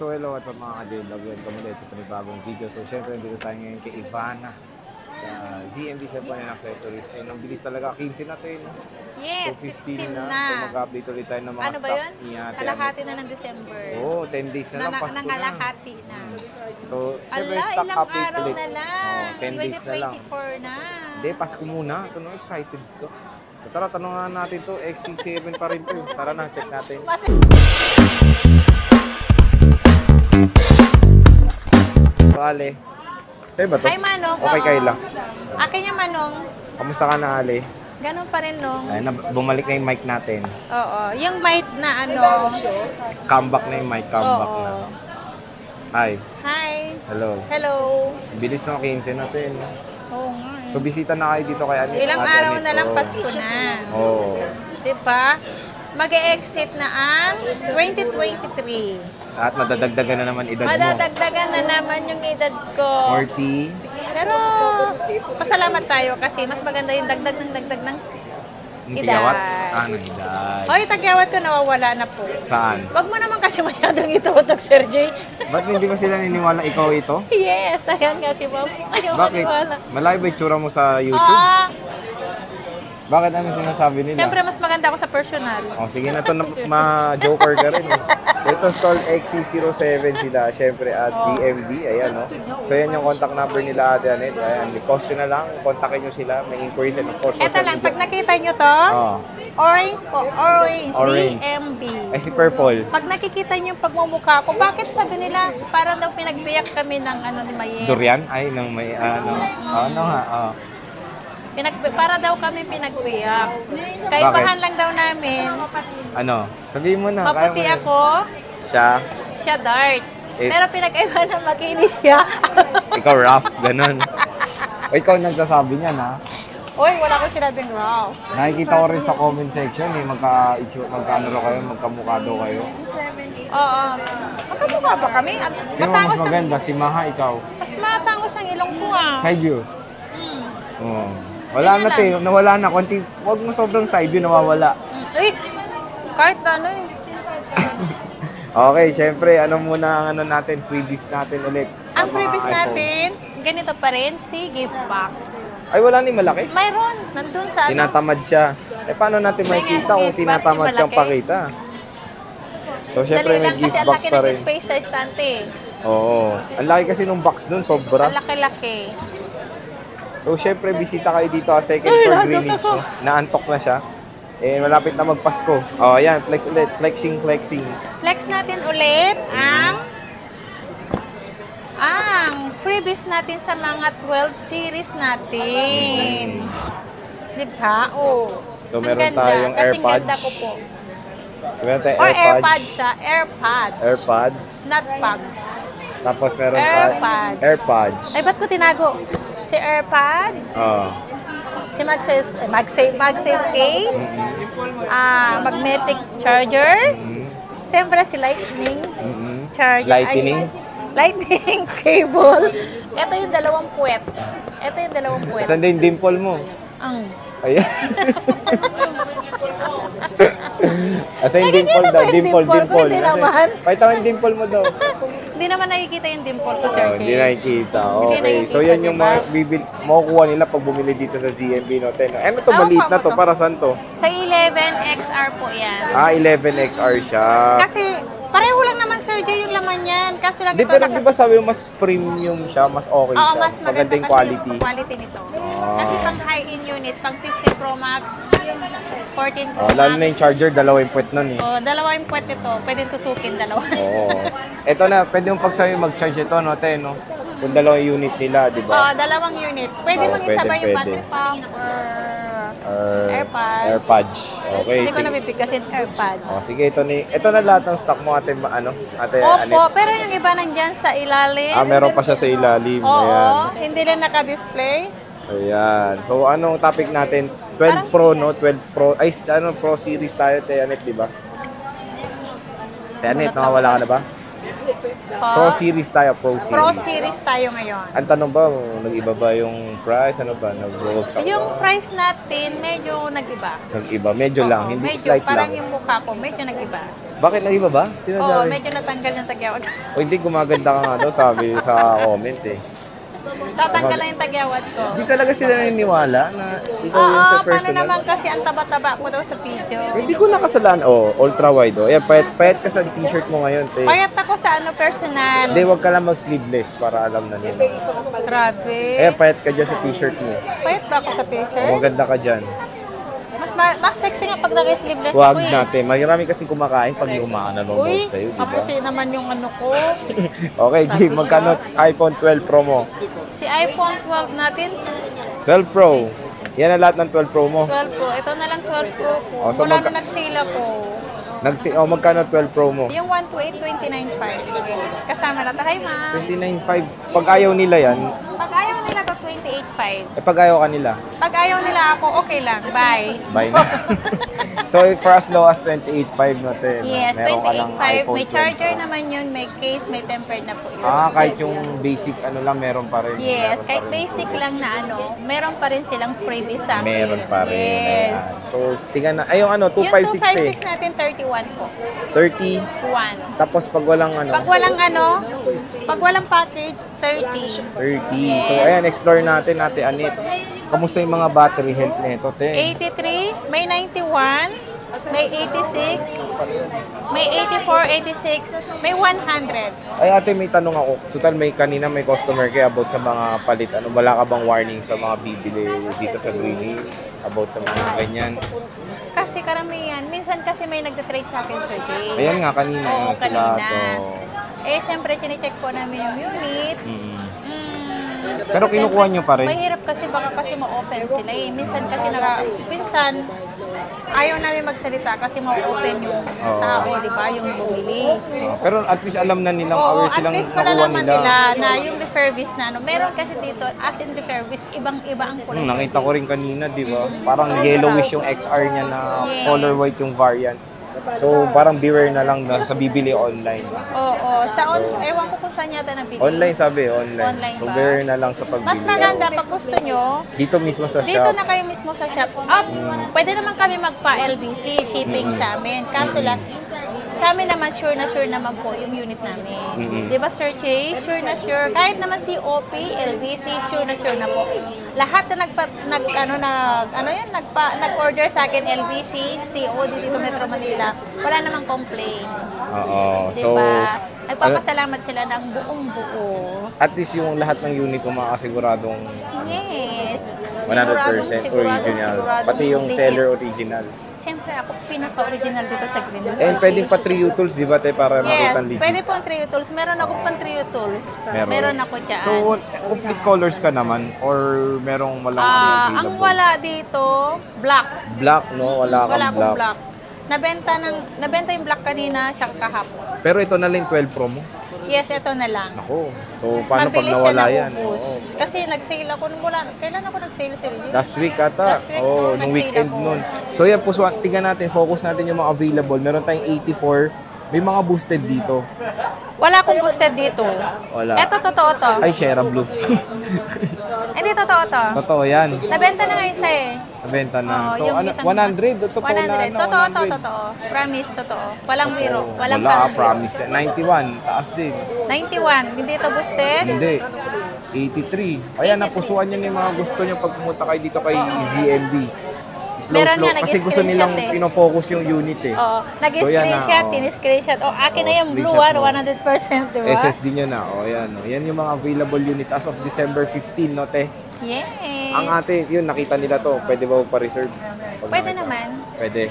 So hello, what's up mga ka-J-Vlog? Welcome ulit sa panibagong video. So syempre, dito tayo ngayon kay Ivana sa ZMB Cellphone and Accessories. And ang bilis talaga, 15 natin. Yes, so 15 na. na. So mag-update ulit tayo ng mga ano stock niya. Kalahati na ng December. Oo, 10 days na lang, Pasko na. Nangalahati na. So syempre, stock ilang update araw ulit. na lang. 10 days na lang. 2024 na. Hindi, Pasko muna. Ito no, excited ko. Tara, tanungan natin to. XC7 pa rin to. Tara na, check natin. Ale. Tayo ba to? Hi, Manong. Okay, Kayla. Akin yung Manong. Kamusta ka na, Ale? Ganun pa rin, Nong. Ay, bumalik na yung mic natin. Oo. Yung mic na ano. Comeback na yung mic. Comeback na. Hi. Hi. Hello. Hello. Bilis na 15 natin. Oo nga. So, bisita na kayo dito kay Anit. Ilang araw na lang Pasko na. Oo. Diba? Mag-e-exit na ang 2023. At madadagdagan na naman edad mo. Madadagdagan na naman yung edad ko. 40. Pero, pasalamat tayo kasi mas maganda yung dagdag ng Tigyawat? Ah, ng edad. Hoy, tagyawat ko nawawala na po. Saan? Wag mo naman kasi masyadong itutok, Sir Jay. Ba't hindi ba sila niniwala ikaw ito? Yes, ayan nga si Ma'am. Ayaw Bakit? maniwala. Malayo ba itsura mo sa YouTube? Bakit ano sinasabi nila? Siyempre, mas maganda ako sa personal. Oh, sige na to, ma-joker ka rin. So, ito stall XC07 sila, syempre at ZMB, ayan, no? So, yan yung contact number nila, Anet. Ayan, post na lang, kontakin nyo sila, may inquiries and of course, Ito lang, pag nakita nyo to, orange po, orange, ZMB. Ay, si Purple. Pag nakikita nyo yung pagmumukha ko, bakit sabi nila, parang daw pinagbiyak kami ng ano ni Mayen? Durian? Ay, ng may, ano nga, Para daw kami pinagbiyak. Kaibahan lang daw namin. Ano? Sabihin mo na. Maputi ako. Siya Dark. Pero pinag-iba na makinis siya. Ikaw rough, ganun. O ikaw nagsasabi niyan, ha? Uy, wala ko sinabing rough. Nakikita ko rin sa comment section, magkano raw kayo, magkamukha daw kayo. Oo. Magkamukha ba kami? Sino mas maganda? Si Maha, ikaw? Mas matangos ang ilong ko, Side view? Oo. Wala na, te. Nawala na. Konti, huwag mo sobrang side view, nawawala. Uy, kahit ano eh. Okay, syempre, ano muna ang ano natin, freebies natin ulit. Ang freebies natin, ganito pa rin, si gift box. Ay, wala ni malaki? Mayroon, nandun sa ano. Tinatamad siya. Eh, paano natin makikita kung tinatamad kang pakita? So, syempre, may gift box pa rin. Ang laki ng space sa estante. Oo. Ang laki kasi nung box nun, sobra. Ang laki-laki. So, syempre, bisita kayo dito sa second floor Greenwich, no? Naantok na siya. Eh, malapit na magpasko. Oh, ayan, flex ulit. Flexing. Flex natin ulit ang freebies natin sa mga 12 series natin. Diba? Oh. So, meron tayong AirPods. Kasing ganda ko po. So, meron tayong Or AirPods. AirPods. Not pugs. Tapos meron AirPods. AirPods. Ay, ba't ko tinago? Si AirPods. Si MagSafe case. Magnetic charger. Siyempre si Lightning charger. Lightning cable. Ito yung dalawang puwet. Saan din dimple mo? Ayan. Asa yung dimple daw? Dimple. Hindi naman. Pakita mo yung dimple mo daw. Hindi naman nakikita yung dimple ko, Sir Kay. Hindi nakikita. Okay. So, yan yung makukuha nila pag bumili dito sa ZMB Noten. Ano to? Maliit na to. Para saan to? Sa 11XR po yan. 11XR siya. Kasi, pareho lang naman, Sir Jay, yung laman yan. Kaso lang pero di ba sabi mo mas premium siya, mas okay siya? Oo, mas maganda yung kasi yung quality nito. Kasi pang high-end unit, pang 15 Pro Max, 14 Pro Max. Lalo na yung charger, dalawa yung puwet nun eh. Dalawa yung puwet ito. Pwede tusukin, dalawa. Ito na, pwede mong pagsabi mag-charge ito, no, te, no? Kung dalawang unit nila, di ba? Dalawang unit. Pwede mong isabay yung battery pump or AirPods. Okay. Hindi ko nabibigkasin AirPods. Sige, ito na lahat ng stock mo, ate Opo, pero yung iba nandyan sa ilalim. Meron pa siya sa ilalim. Oo, hindi lang naka-display. Ayan. So, anong topic natin? 12 Pro, no? 12 Pro. Ay, Pro series tayo, Anet, di ba? Anet, nakawala ka na ba? Pro series tayo, Pro series tayo ngayon. Ang tanong ba, nag-iba ba yung price? Ano ba? Nag-work yung price natin, medyo nag-iba. Nag-iba? Medyo lang, hindi medyo, slight parang lang. yung mukha ko, medyo nag-iba. Bakit nag-iba ba? Oo, Sinasabi? medyo natanggal yung tagyawat. O hindi, gumaganda ka nga daw, sabi sa comment eh. Tatanggal lang yung tagyawat ko. Hindi talaga sila naniniwala na ikaw Oo, yun sa paano personal. naman kasi ang taba-taba ko daw sa video. Hindi ko nakasalaan. Oh, ultra wide. Oh. Ayan, payat ka sa t-shirt mo ngayon, te. Payat ako sa personal. Hindi, wag ka lang mag-sleeveless para alam na nila. Grabe. Ayan, payat ka dyan sa t-shirt mo. Payat ba ako sa t-shirt? Oh, maganda ka dyan. Mas sexy nga pag naka-sleeveless Wag ako eh. natin. Marami kasi kumakain pag yung mga nanonood Uy, sa'yo, di ba? maputi naman yung ano ko. Okay, di magkano iPhone 12 Pro mo? Si iPhone 12 natin, 12 Pro. Yan ang lahat ng 12 Pro mo. 12 Pro. Ito na lang 12 Pro ko. Oh, so Wala na nag-sale ako. Magkano 12 Pro mo? Yung 128, 29.5. Kasama na ito. Hi, ma'am. 29.5. Pag ayaw nila yan, Pag ayaw nila to 28.5. pag ayaw ka nila, Pag ayaw nila ako, okay lang. Bye. buy na. So, for as low as 28.5 na te. Yes, meron ka ng 28.5. iPhone May charger 12 Pro. naman yun, may case, may tempered na po yun. Kahit yung basic ano lang, meron pa rin. Yes, Meron kahit pa rin. basic lang na ano, meron pa rin silang freebies sa akin. Meron pa rin. Yes. Ayan. So, tingnan na. Ay, yung ano, Yung 2560. 256 natin, 31 po. 30. 1. Tapos pag walang ano, Pag walang package, 30. 30. So, ayan, explore natin, Ate Anit. Kamusta yung mga battery health nito, te? 83, may 91, may 86, may 84, 86, may 100. Ay, ate, may tanong ako. Sutal, kanina may customer kaya about sa mga palit. Ano, wala ka bang warning sa mga bibili dito sa Green Hills? About sa mga ganyan? Kasi karamihan, minsan kasi may nagte-trade sa akin, Sir Jay. Ayan nga, kanina. Oo, sila kanina. to. Siyempre, chinecheck po namin yung unit. Pero kinukuha nyo pa rin? Mahirap kasi baka kasi ma-open sila eh. Minsan kasi ayaw namin magsalita kasi ma-open yung tao, di ba? Yung bumili. Pero at least alam na nilang Oo, aware at silang least nakuha malalaman nila. nila na yung refurbish na ano. Meron kasi dito, as in refurbish, ibang-iba ang kulay. Nakita ko rin kanina, di ba? Parang yellowish yung XR niya na Yes. color white yung variant. So, parang beware na lang sa bibili online. Oo, ewan ko kung saan yata nabili. Online sabi, online. Online So, ba? beware na lang sa pagbili. Mas maganda pag gusto nyo, Dito mismo sa dito shop. na kayo mismo sa shop. At pwede naman kami magpa-LBC, shipping sa amin. Kaso lang, sa amin naman, sure naman po yung unit namin. Di ba, Sir Che? Sure na sure. Kahit naman COP, LBC, sure na po. Lahat na nag-order sa akin LBC, COD dito Metro Manila, wala namang complaint. Oo. Di So, ba? Nagpapasalamat sila ng buong buo. at least yung lahat ng unit mo makasiguradong Yes. 100% original. Pati yung legit. seller original. Siyempre, ako pinaka-original dito sa Green Hills. And pwedeng pa Trio Tools, di ba, te, para Yes, makita legit? pwede po ang trio tools. Meron ako pang trio tools. Meron ako dyan. So, complete colors ka naman? Or merong walang ang available? wala dito, black. Black, no? Wala kang Wala akong black. black. Nabenta yung black kanina, siya kahapon. Pero ito na lang 12 Pro mo? Yes, ito na lang. Ako. So, paano pag Mabilis siya nawala yan? naubos. Oo. Kasi nag-sale ako. Kailan ako nag-sale, Sir Jay? Last week ata. Last week, Oh, nung nung nag-sale weekend ako. nun. So yan po, tingnan natin, focus natin yung mga available. Meron tayong 84. May mga boosted dito. Wala akong boosted dito. Wala. Ito, totoo to. Ay, Shera Blue. Hindi, totoo to. Totoo yan. Nabenta na nga isa eh. Nabenta na. Oo, So, yung ano, isang- 100? Totoo 100. na. Totoo, 100. totoo. Promise, totoo. Walang biro. Oo, Walang wala, fancy. promise. 91, taas din. 91. Hindi ito boosted? Hindi. 83. Ayan, 83. napusuan nyo na yung mga gusto nyo pag pumunta kayo dito kay ZMB. Slow, Meron slow. nga, Kasi gusto nilang nag-screenshot eh. pinofocus yung unit eh. Oo. So, yan na, Nag-screenshot, oo. tin-screenshot. Oh, akin na Oo, yung blue screenshot mo. 100%, di ba? SSD nyo na. O, yan. O. Yan yung mga available units as of December 15, no, te? Yes. Ang ate, yun, nakita nila to. Pwede ba pa-reserve? Pag Pwede nakita? naman. Pwede.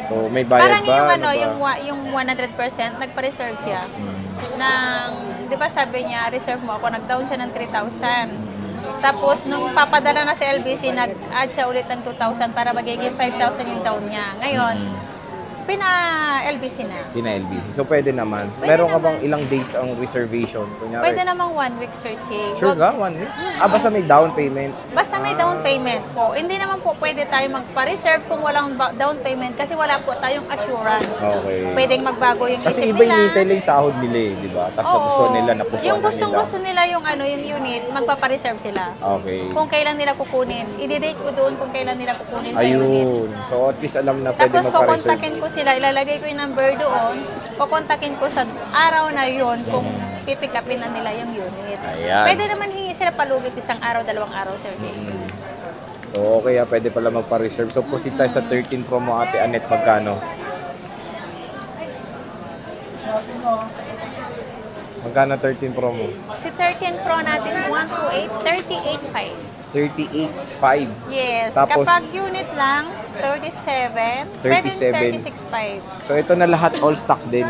So, may bayad Parang ba? yung Ano ba? yung 100%, nagpa-reserve siya. Hmm. Di ba sabi niya, reserve mo ako, nag-down siya ng 3,000. Tapos, nung papadala na sa LBC, nag-add siya ulit ng 2,000 para magiging 5,000 yung down niya. Ngayon, pina-LBC na. Pina-LBC. So, pwede naman. Pwede Meron ka naman. bang ilang days ang reservation? Kunyari, Pwede namang 1 week searching. Sure ka? 1 week? Basta may down payment. Basta may down payment po. Hindi naman po pwede tayo magpa-reserve kung walang down payment kasi wala po tayong assurance. Okay. Pwedeng magbago yung Kasi isip iba nila. hinihintay lang yung sahod nila eh, di ba? Tapos gusto nila, napusuan Yung na gustong-gusto nila. nila yung yung unit, magpapa-reserve sila. Okay. Kung kailan nila kukunin. I-date ko doon kung kailan nila kukunin sa unit. Ayun. So, at least alam na pwede Tapos magpa-reserve. kukontakin ko sila, ilalagay ko yung number doon, kukontakin ko sa araw na yon kung pipick upin na nila yung unit. Ayan. Pwede naman hingi sila palugit isang araw, 2 araw, Sir Jay. So, okay, pwede pala magpa-reserve. So, proceed tayo sa 13 Pro mo, Ate Annette, magkano? Magkano 13 Pro mo? Si 13 Pro natin, 128, 38.5. 38.5. Yes. Tapos, kapag unit lang, 37. Pwede 36.5. So, ito na lahat all stock din,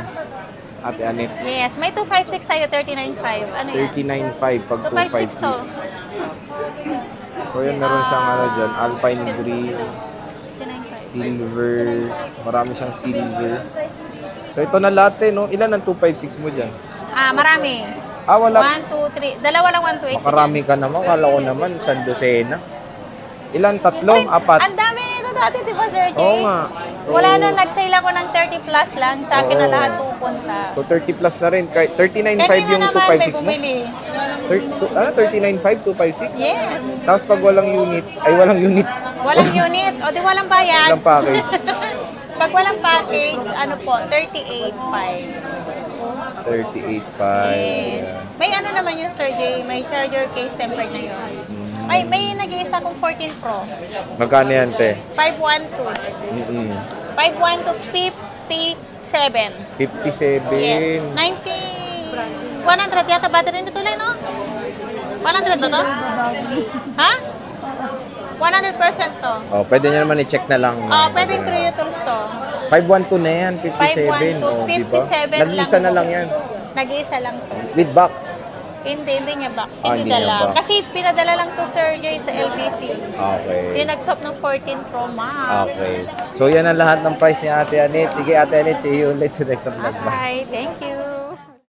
Ate Annette. Yes. May 256 tayo, 39.5. Ano yan? 39.5 pag 256 to. 256. So, yan meron siyang ano dyan, Alpine Green, 39.5. silver, marami siyang silver. So, ito na lahat no? Ilan ang 256 mo dyan? Marami. Wala. 1, 2, 3. Dalawa lang 128. Makarami ka naman. Kala ko naman, isang dosena. Ilan? 3? 4? Ang dami nito dati, di ba, Sir Jay? Oo nga. So, wala nung nag-sale ako ng 30 plus lang. Sa akin na Oo. lahat pupunta. So, 30 plus na rin. Kahit 39.5 Kanina yung naman may 256 mo? bumili. 39.5, 256? Yes. Tapos pag walang unit, walang unit. Walang unit. O di walang bayad. Walang package. Pag walang package, ano po, 38.5. 38.5. Yes. May ano naman yun, Sir Jay. May charger case tempered na yun. May nag-iisa kong 14 Pro. Magkano yan, te? 512. 512, 57. 57. Yes. 90. 100 yata battery nito tuloy, no? 100 ba to? Ha? 100% to. Oh, pwede nyo naman i-check na lang. Pwedeng Creo Tools to. 512 na yan, 57. 512, Oh, diba? 57 Nag-isa na lang yan. Nag-iisa lang to. With box. Hindi niya box. Hindi Hindi niya dala. box. Kasi pinadala lang to Sir Jay sa LBC. Okay. Yung nag-swap ng 14 Pro Max. Okay. So, yan ang lahat ng price ni Ate Annette. Sige, Ate Annette, see you ulit sa next vlog. Bye. Thank you.